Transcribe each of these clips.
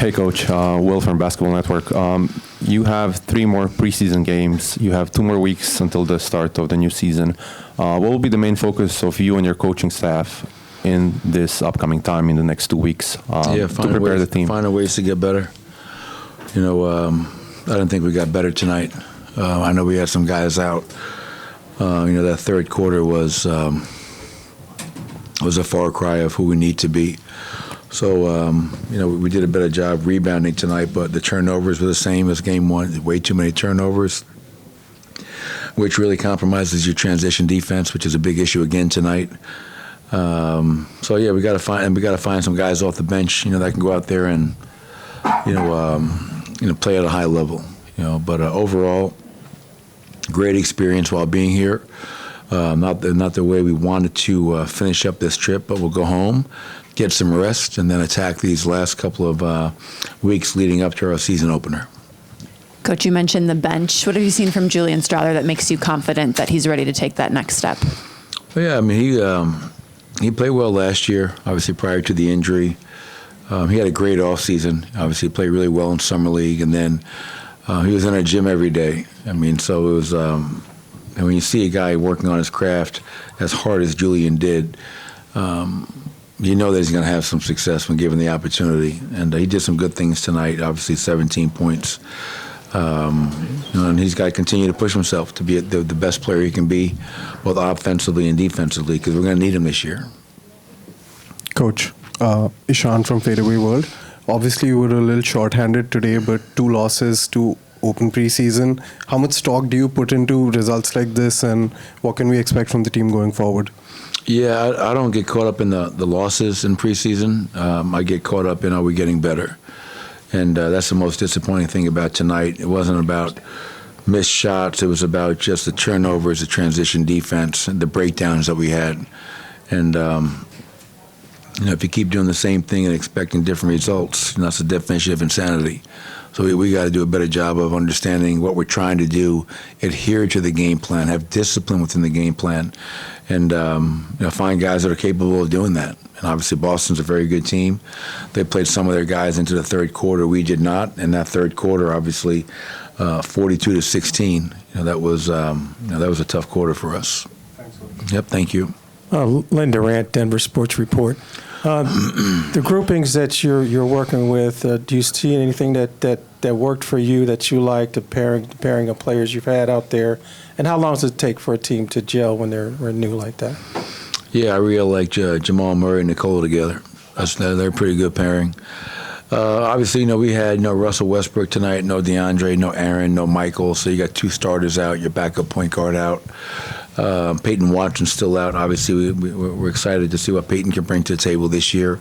Hey, Coach. Will from Basketball Network. You have 3 more preseason games. You have 2 more weeks until the start of the new season. What will be the main focus of you and your coaching staff in this upcoming time in the next 2 weeks to prepare the team? Finding ways to get better. I don't think we got better tonight. I know we had some guys out. That third quarter was a far cry of who we need to be. So, we did a better job rebounding tonight, but the turnovers were the same as game 1. Way too many turnovers, which really compromises your transition defense, which is a big issue again tonight. We got to find some guys off the bench, that can go out there and, play at a high level. But overall, great experience while being here. Not the way we wanted to finish up this trip, but we'll go home, get some rest, and then attack these last couple of weeks leading up to our season opener. Coach, you mentioned the bench. What have you seen from Julian Strawther that makes you confident that he's ready to take that next step? Well, yeah, he played well last year, obviously prior to the injury. He had a great offseason. Obviously, he played really well in Summer League, and then he was in our gym every day. So it was, and when you see a guy working on his craft as hard as Julian did, you know that he's going to have some success when given the opportunity. And he did some good things tonight, obviously 17 points. And he's got to continue to push himself to be the best player he can be, both offensively and defensively, because we're going to need him this year. Coach, Ishan from Fadeaway World. Obviously, you were a little short-handed today, but 2 losses to open preseason. How much stock do you put into results like this, and what can we expect from the team going forward? Yeah, I don't get caught up in the losses in preseason. I get caught up in, are we getting better? And that's the most disappointing thing about tonight. It wasn't about missed shots. It was about just the turnovers, the transition defense, and the breakdowns that we had. And, if you keep doing the same thing and expecting different results, that's the definition of insanity. So we got to do a better job of understanding what we're trying to do, adhere to the game plan, have discipline within the game plan, and find guys that are capable of doing that. And obviously Boston's a very good team. They played some of their guys into the third quarter. We did not. And that third quarter, obviously, 42-16. That was a tough quarter for us. Thanks, Yep, thank you. Len Durant, Denver Sports Report. The groupings that you're working with, do you see anything that worked for you that you like, the pairing of players you've had out there, and how long does it take for a team to gel when they're new like that? Yeah, I really like Jamal Murray and Nicole together. They're a pretty good pairing. Obviously, we had no Russell Westbrook tonight, no DeAndre, no Aaron, no Michael. So you got 2 starters out, your backup point guard out. Peyton Watson's still out. Obviously, we're excited to see what Peyton can bring to the table this year.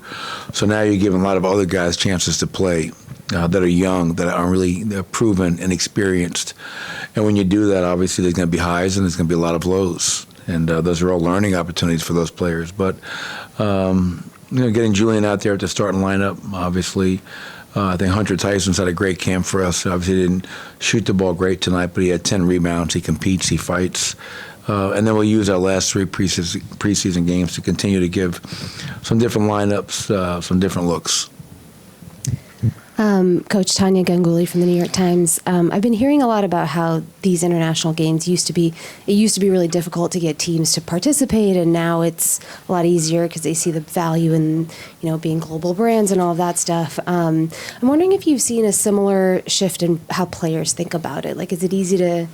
So now you're giving a lot of other guys chances to play that are young, that are really proven and experienced. And when you do that, obviously, there's going to be highs and there's going to be a lot of lows. And those are all learning opportunities for those players. But, getting Julian out there at the starting lineup, obviously, I think Hunter Tyson's had a great camp for us. Obviously, he didn't shoot the ball great tonight, but he had 10 rebounds. He competes, he fights. And then we'll use our last 3 preseason games to continue to give some different lineups, some different looks. Coach Tanya Ganguly from the New York Times. I've been hearing a lot about how these international games used to be really difficult to get teams to participate, and now it's a lot easier because they see the value in being global brands and all of that stuff. I'm wondering if you've seen a similar shift in how players think about it. Like, is it easy to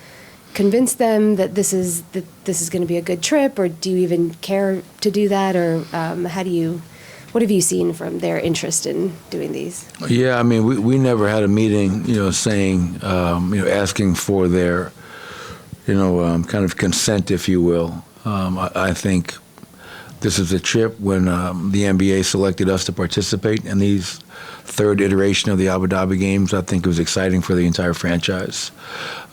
convince them that this is going to be a good trip, or do you even care to do that, or what have you seen from their interest in doing these? Yeah, we never had a meeting, saying, asking for their, kind of consent, if you will. I think this is a trip when the NBA selected us to participate in these third iteration of the Abu Dhabi games. I think it was exciting for the entire franchise.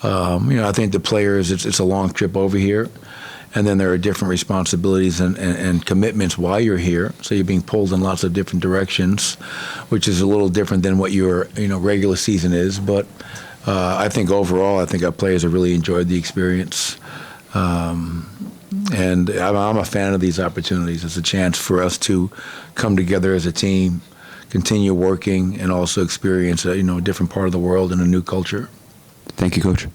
I think the players, it's a long trip over here. And then there are different responsibilities and commitments while you're here. So you're being pulled in lots of different directions, which is a little different than what your regular season is. But I think overall, our players have really enjoyed the experience. And I'm a fan of these opportunities. It's a chance for us to come together as a team, continue working and also experience a different part of the world and a new culture. Thank you, Coach.